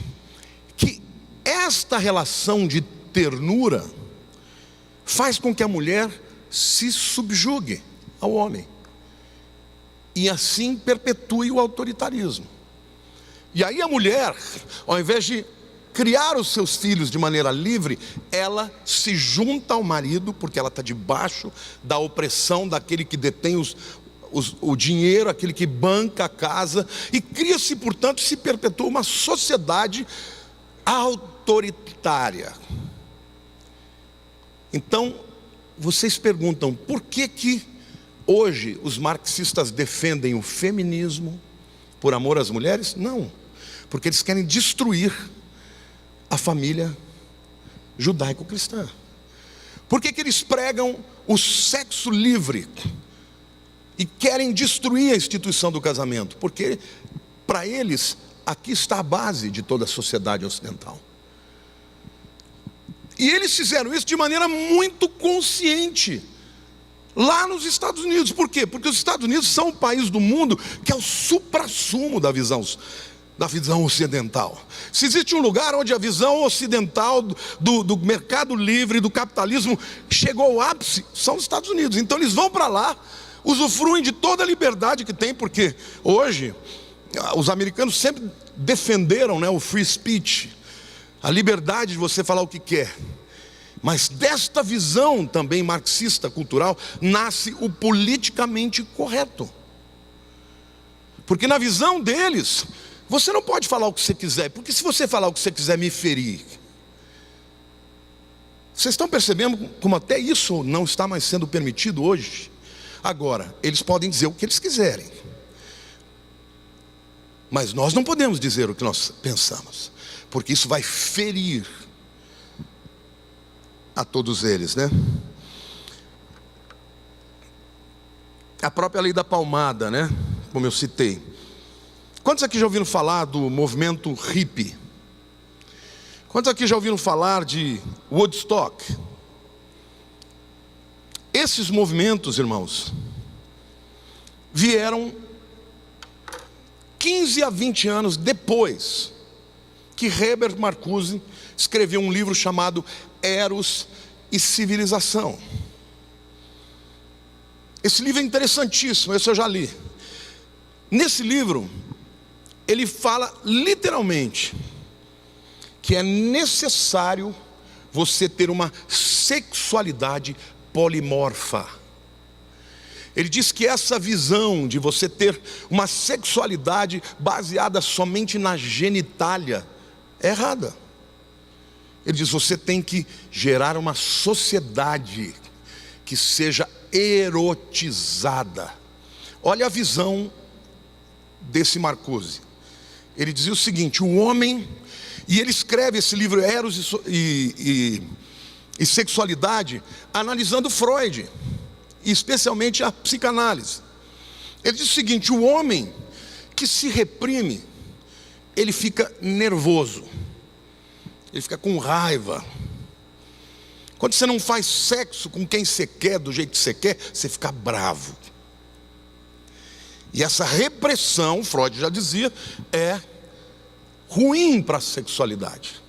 que esta relação de ternura faz com que a mulher se subjugue ao homem e assim perpetue o autoritarismo. E aí a mulher, ao invés de criar os seus filhos de maneira livre, ela se junta ao marido, porque ela está debaixo da opressão daquele que detém o dinheiro, aquele que banca a casa, e cria-se, portanto, se perpetua uma sociedade autoritária. Então, vocês perguntam, por que hoje os marxistas defendem o feminismo por amor às mulheres? Não, porque eles querem destruir a família judaico-cristã. Por que eles pregam o sexo livre e querem destruir a instituição do casamento? Porque para eles aqui está a base de toda a sociedade ocidental. E eles fizeram isso de maneira muito consciente lá nos Estados Unidos. Por quê? Porque os Estados Unidos são o país do mundo que é o suprassumo da visão ocidental. Se existe um lugar onde a visão ocidental do mercado livre, do capitalismo, chegou ao ápice, são os Estados Unidos. Então eles vão para lá, usufruem de toda a liberdade que tem, porque hoje os americanos sempre defenderam, o free speech, a liberdade de você falar o que quer. Mas desta visão também marxista cultural nasce o politicamente correto. Porque na visão deles, você não pode falar o que você quiser, porque se você falar o que você quiser me ferir. Vocês estão percebendo como até isso não está mais sendo permitido hoje? Agora, eles podem dizer o que eles quiserem, mas nós não podemos dizer o que nós pensamos, porque isso vai ferir a todos eles, A própria lei da palmada, como eu citei. Quantos aqui já ouviram falar do movimento hippie? Quantos aqui já ouviram falar de Woodstock? Esses movimentos, irmãos, vieram 15 a 20 anos depois que Herbert Marcuse escreveu um livro chamado Eros e Civilização. Esse livro é interessantíssimo, esse eu já li. Nesse livro, ele fala literalmente que é necessário você ter uma sexualidade polimorfa. Ele diz que essa visão de você ter uma sexualidade baseada somente na genitália é errada. Ele diz, você tem que gerar uma sociedade que seja erotizada. Olha a visão desse Marcuse. Ele dizia o seguinte, o homem, e ele escreve esse livro Eros e Sexualidade, analisando Freud. e especialmente a psicanálise. Ele diz o seguinte: o homem que se reprime, ele fica nervoso, ele fica com raiva. Quando você não faz sexo com quem você quer, do jeito que você quer, você fica bravo. E essa repressão, Freud já dizia, é ruim para a sexualidade.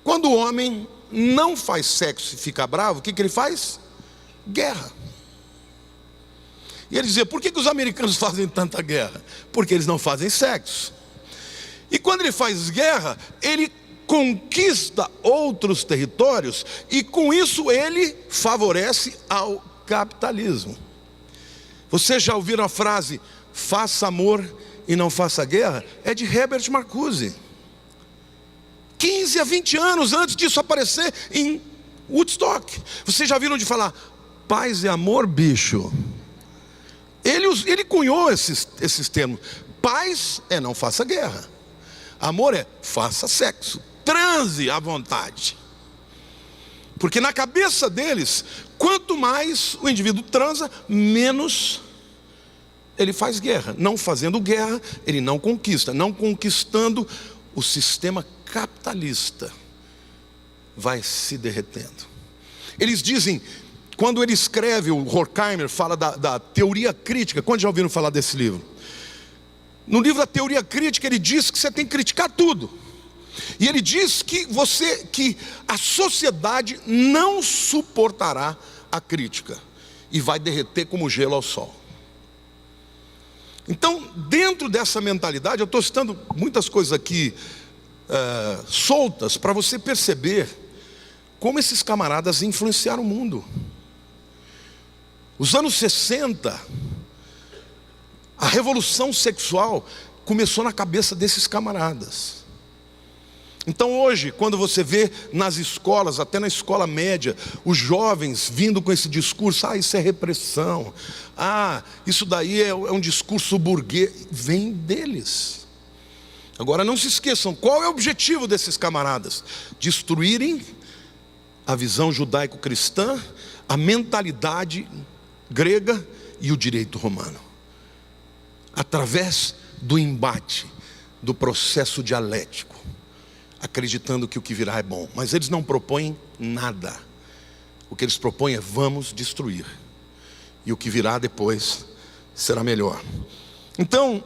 Quando o homem não faz sexo e fica bravo, o que ele faz? Guerra. E ele dizia: por que os americanos fazem tanta guerra? Porque eles não fazem sexo. E quando ele faz guerra, ele conquista outros territórios, e com isso ele favorece ao capitalismo. Vocês já ouviram a frase, faça amor e não faça guerra? É de Herbert Marcuse. 15 a 20 anos antes disso aparecer em Woodstock. Vocês já viram de falar, paz e amor, bicho? Ele cunhou esses termos. Paz é não faça guerra. Amor é faça sexo. Transe à vontade. Porque na cabeça deles, quanto mais o indivíduo transa, menos ele faz guerra. Não fazendo guerra, ele não conquista. Não conquistando, o sistema capitalista vai se derretendo. Eles dizem, quando ele escreve, o Horkheimer fala da teoria crítica. Quantos já ouviram falar desse livro? No livro da teoria crítica, ele diz que você tem que criticar tudo. E ele diz que a sociedade não suportará a crítica e vai derreter como gelo ao sol. Então, dentro dessa mentalidade, eu estou citando muitas coisas aqui soltas para você perceber como esses camaradas influenciaram o mundo. Os anos 60, a revolução sexual começou na cabeça desses camaradas. Então hoje, quando você vê nas escolas, até na escola média, os jovens vindo com esse discurso, isso é repressão, isso daí é um discurso burguês, vem deles. Agora não se esqueçam, qual é o objetivo desses camaradas? Destruírem a visão judaico-cristã, a mentalidade grega e o direito romano. Através do embate, do processo dialético, acreditando que o que virá é bom. Mas eles não propõem nada. O que eles propõem é vamos destruir. E o que virá depois será melhor. Então,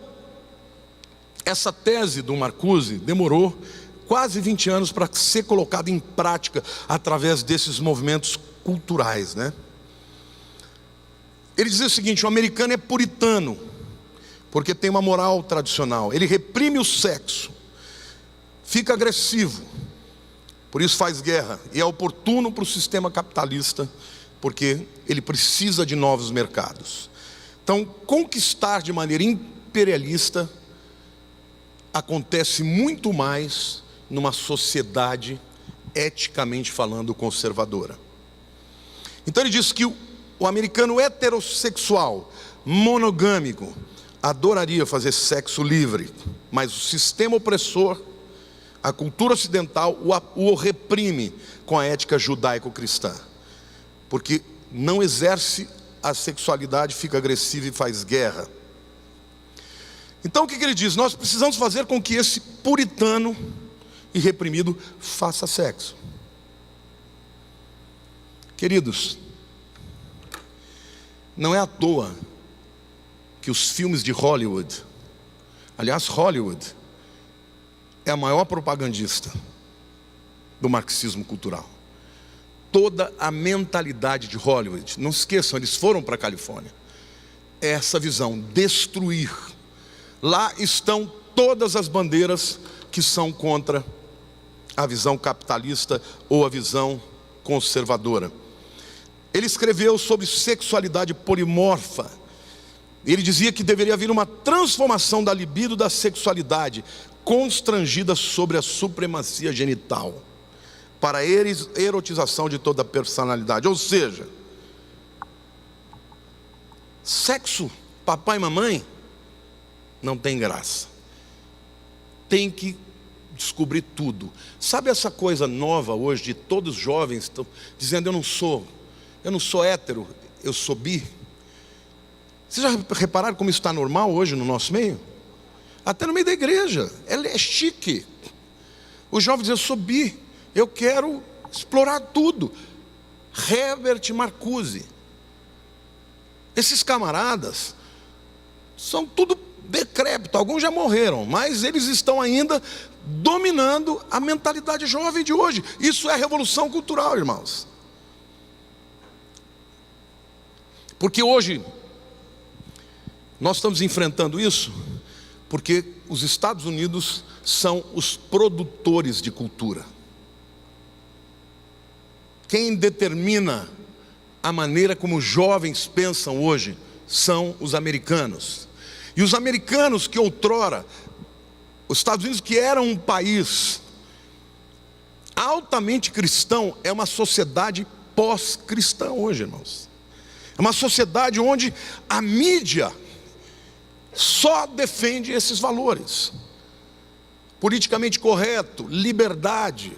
essa tese do Marcuse demorou quase 20 anos para ser colocada em prática através desses movimentos culturais, né? Ele dizia o seguinte: o americano é puritano, porque tem uma moral tradicional. Ele reprime o sexo, fica agressivo, por isso faz guerra, e é oportuno para o sistema capitalista, porque ele precisa de novos mercados. Então, conquistar de maneira imperialista acontece muito mais numa sociedade eticamente falando conservadora. Então ele diz que o americano heterossexual, monogâmico, adoraria fazer sexo livre, mas o sistema opressor, a cultura ocidental, o reprime com a ética judaico-cristã, porque não exerce a sexualidade, fica agressivo e faz guerra. Então o que ele diz? Nós precisamos fazer com que esse puritano e reprimido faça sexo. Queridos, não é à toa que os filmes de Hollywood, aliás, Hollywood é a maior propagandista do marxismo cultural. Toda a mentalidade de Hollywood, não se esqueçam, eles foram para a Califórnia, é essa visão, destruir. Lá estão todas as bandeiras que são contra a visão capitalista ou a visão conservadora. Ele escreveu sobre sexualidade polimorfa. Ele dizia que deveria haver uma transformação da libido da sexualidade, constrangida sobre a supremacia genital, para a erotização de toda a personalidade. Ou seja, sexo, papai e mamãe, não tem graça. Tem que descobrir tudo. Sabe essa coisa nova hoje de todos os jovens estão dizendo eu não sou hétero, eu sou bi. Vocês já repararam como isso está normal hoje no nosso meio? Até no meio da igreja, ela é chique. Os jovens dizem, eu sou bi, eu quero explorar tudo. Herbert Marcuse. Esses camaradas são tudo decrépitos, alguns já morreram, mas eles estão ainda dominando a mentalidade jovem de hoje. Isso é revolução cultural, irmãos. Porque hoje nós estamos enfrentando isso porque os Estados Unidos são os produtores de cultura. Quem determina a maneira como os jovens pensam hoje são os americanos. E os americanos que outrora, os Estados Unidos, que era um país altamente cristão, é uma sociedade pós-cristã hoje, irmãos. É uma sociedade onde a mídia só defende esses valores. Politicamente correto, liberdade,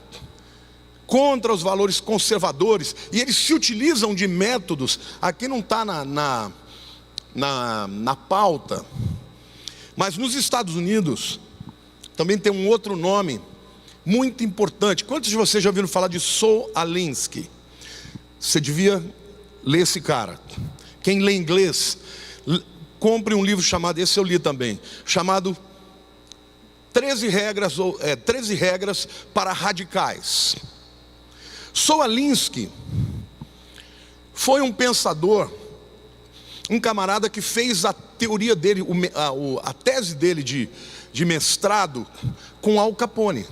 contra os valores conservadores. E eles se utilizam de métodos, aqui não está na pauta, mas nos Estados Unidos também tem um outro nome muito importante. Quantos de vocês já ouviram falar de Saul Alinsky? Você devia ler esse cara. Quem lê inglês, compre um livro chamado, esse eu li também, chamado 13 regras para radicais. Saul Alinsky foi um pensador, um camarada que fez a teoria dele, a tese dele de mestrado com Al Capone.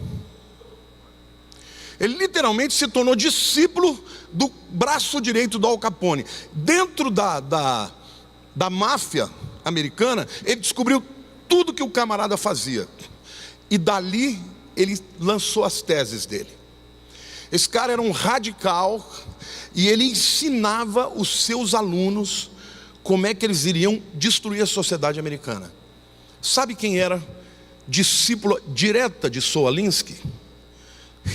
Ele literalmente se tornou discípulo do braço direito do Al Capone. Dentro da máfia americana, ele descobriu tudo que o camarada fazia. E dali ele lançou as teses dele. Esse cara era um radical e ele ensinava os seus alunos como é que eles iriam destruir a sociedade americana. Sabe quem era discípula direta de Saul Alinsky?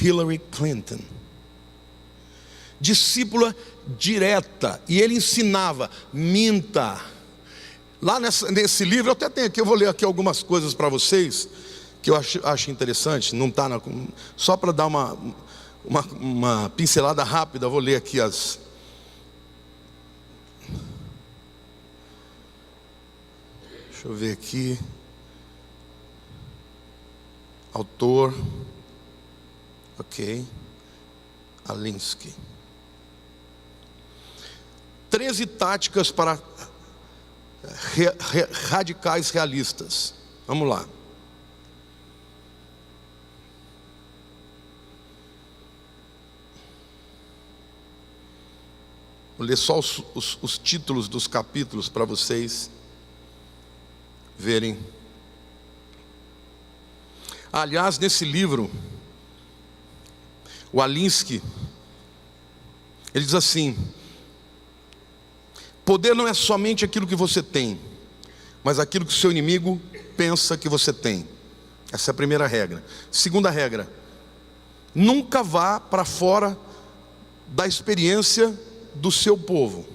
Hillary Clinton. Discípula direta. E ele ensinava, minta. Lá nesse livro, eu até tenho aqui, eu vou ler aqui algumas coisas para vocês, que eu acho interessante, não está só para dar uma pincelada rápida, eu vou ler aqui as... Deixa eu ver aqui. Autor. Ok. Alinsky. 13 táticas para radicais realistas. Vamos lá. Vou ler só os títulos dos capítulos para vocês verem. Aliás, nesse livro, o Alinsky, ele diz assim: poder não é somente aquilo que você tem, mas aquilo que o seu inimigo pensa que você tem. Essa é a primeira regra. Segunda regra: nunca vá para fora da experiência do seu povo.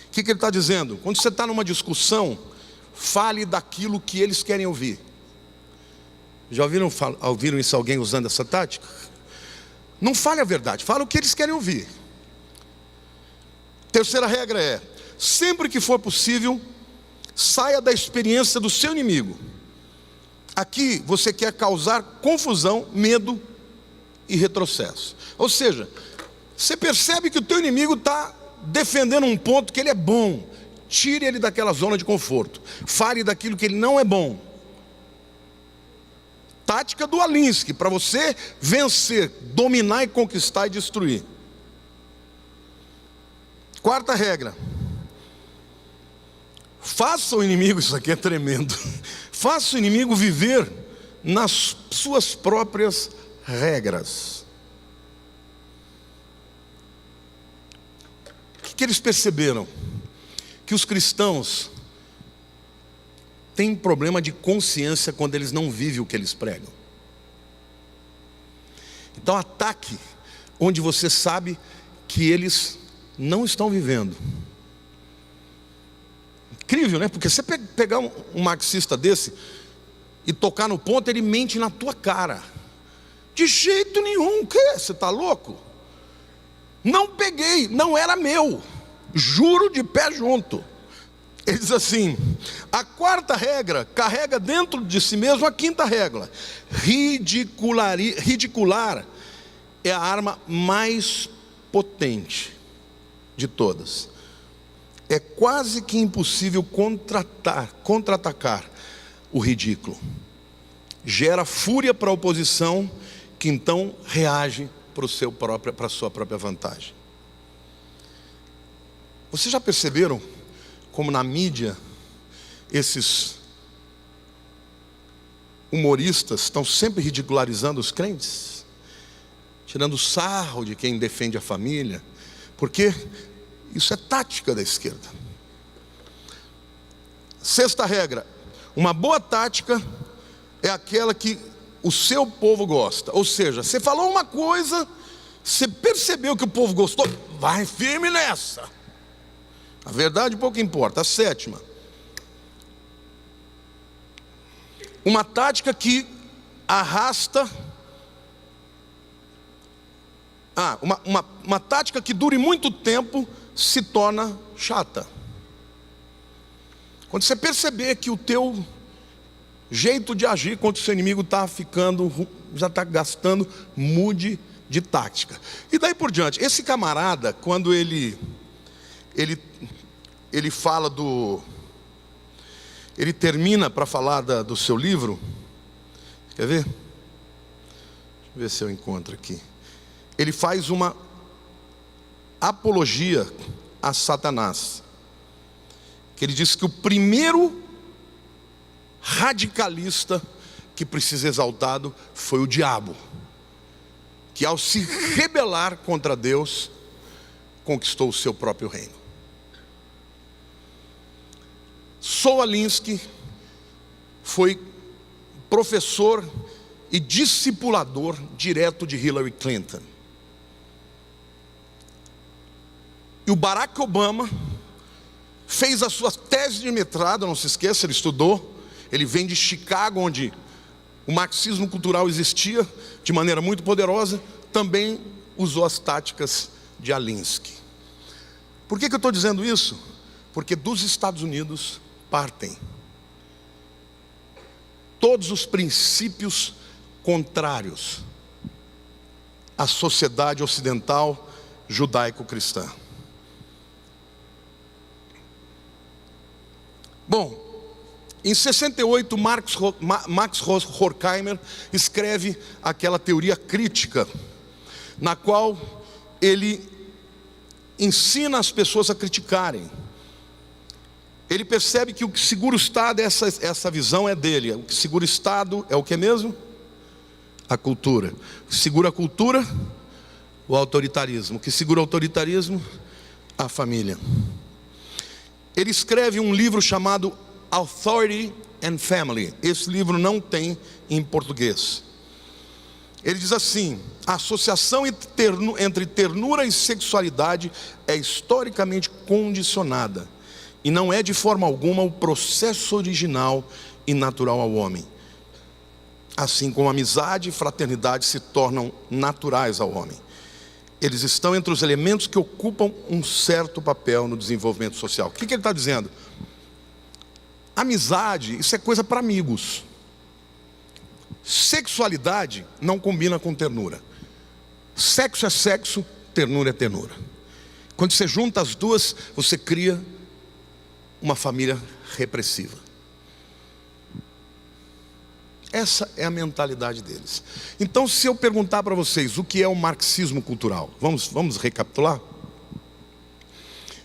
O que ele está dizendo? Quando você está numa discussão, fale daquilo que eles querem ouvir. Já ouviram isso, alguém usando essa tática? Não fale a verdade, fale o que eles querem ouvir. Terceira regra é: sempre que for possível, saia da experiência do seu inimigo. Aqui você quer causar confusão, medo e retrocesso. Ou seja, você percebe que o teu inimigo está defendendo um ponto que ele é bom. Tire ele daquela zona de conforto. Fale daquilo que ele não é bom. Tática do Alinsky, para você vencer, dominar e conquistar e destruir. Quarta regra: faça o inimigo, isso aqui é tremendo, faça o inimigo viver nas suas próprias regras. O que eles perceberam? Que os cristãos têm problema de consciência quando eles não vivem o que eles pregam. Então ataque onde você sabe que eles não estão vivendo. incrível, né? Porque você pegar um marxista desse e tocar no ponto, ele mente na tua cara. De jeito nenhum, o quê? Você está louco? Não peguei, não era meu. Juro de pé junto. Ele diz assim: a quarta regra carrega dentro de si mesmo a quinta regra. Ridicular é a arma mais potente de todas. É quase que impossível contra-atacar o ridículo. Gera fúria para a oposição, que então reage para a sua própria vantagem. Vocês já perceberam como na mídia esses humoristas estão sempre ridicularizando os crentes, tirando sarro de quem defende a família? Porque isso é tática da esquerda. Sexta regra: uma boa tática é aquela que o seu povo gosta. Ou seja, você falou uma coisa, você percebeu que o povo gostou, vai firme nessa. A verdade pouco importa. A sétima: uma tática que arrasta, uma tática que dure muito tempo se torna chata. Quando você perceber que o teu jeito de agir contra o seu inimigo está ficando, já está gastando, mude de tática. E daí por diante, esse camarada, quando ele fala ele termina para falar do seu livro. Quer ver? Deixa eu ver se eu encontro aqui. Ele faz uma apologia a Satanás, que ele diz que o primeiro radicalista que precisa ser exaltado foi o diabo, que ao se rebelar contra Deus, conquistou o seu próprio reino. Saul Alinsky foi professor e discipulador direto de Hillary Clinton. E o Barack Obama fez a sua tese de mestrado, não se esqueça, ele estudou, ele vem de Chicago, onde o marxismo cultural existia de maneira muito poderosa, também usou as táticas de Alinsky. Por que eu estou dizendo isso? Porque dos Estados Unidos partem todos os princípios contrários à sociedade ocidental judaico-cristã. Bom, em 68, Max Horkheimer escreve aquela teoria crítica, na qual ele ensina as pessoas a criticarem. Ele percebe que o que segura o Estado, essa visão é dele. O que segura o Estado é o que mesmo? A cultura. O que segura a cultura? O autoritarismo. O que segura o autoritarismo? A família. Ele escreve um livro chamado Authority and Family. Esse livro não tem em português. Ele diz assim: a associação entre ternura e sexualidade é historicamente condicionada e não é de forma alguma o processo original e natural ao homem. Assim como amizade e fraternidade se tornam naturais ao homem, eles estão entre os elementos que ocupam um certo papel no desenvolvimento social. O que ele está dizendo? Amizade, isso é coisa para amigos. Sexualidade não combina com ternura. Sexo é sexo, ternura é ternura. Quando você junta as duas, você cria uma família repressiva. Essa é a mentalidade deles. Então, se eu perguntar para vocês o que é o marxismo cultural, vamos recapitular?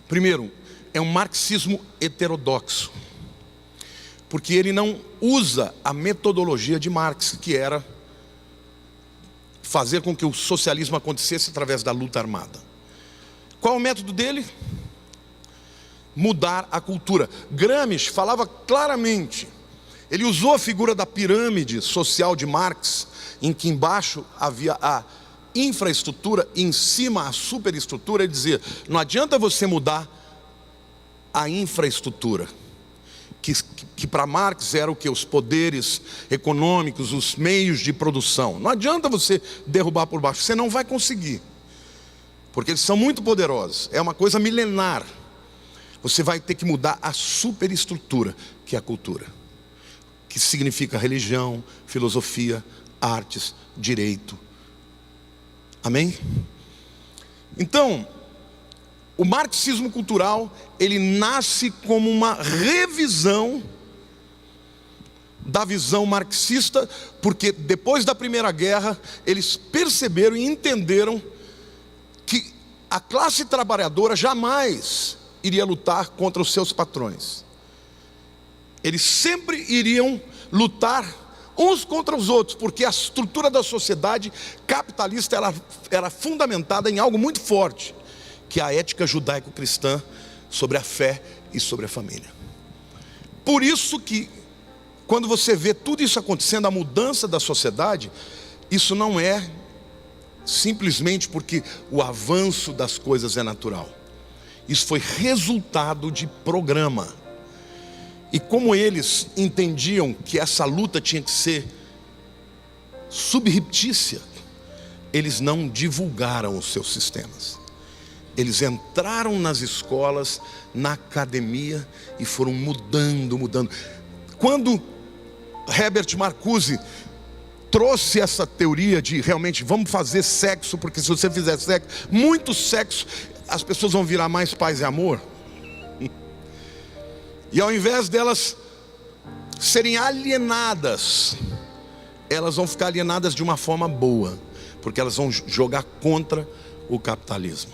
Primeiro, é um marxismo heterodoxo, porque ele não usa a metodologia de Marx, que era fazer com que o socialismo acontecesse através da luta armada. Qual é o método dele? Mudar a cultura. Gramsci falava claramente. Ele usou a figura da pirâmide social de Marx, em que embaixo havia a infraestrutura, e em cima a superestrutura. Ele dizia: não adianta você mudar a infraestrutura, que para Marx era o que? Os poderes econômicos, os meios de produção. Não adianta você derrubar por baixo, você não vai conseguir, porque eles são muito poderosos, é uma coisa milenar. Você vai ter que mudar a superestrutura, que é a cultura, que significa religião, filosofia, artes, direito. Amém? Então, o marxismo cultural, ele nasce como uma revisão da visão marxista, porque depois da Primeira Guerra, eles perceberam e entenderam que a classe trabalhadora jamais iria lutar contra os seus patrões. Eles sempre iriam lutar uns contra os outros, porque a estrutura da sociedade capitalista era fundamentada em algo muito forte, que é a ética judaico-cristã sobre a fé e sobre a família. Por isso que, quando você vê tudo isso acontecendo, a mudança da sociedade, isso não é simplesmente porque o avanço das coisas é natural. Isso foi resultado de programa. E como eles entendiam que essa luta tinha que ser subreptícia, eles não divulgaram os seus sistemas. Eles entraram nas escolas, na academia e foram mudando. Quando Herbert Marcuse trouxe essa teoria de realmente vamos fazer sexo, porque se você fizer sexo, muito sexo, as pessoas vão virar mais paz e amor. E ao invés delas serem alienadas, elas vão ficar alienadas de uma forma boa, porque elas vão jogar contra o capitalismo.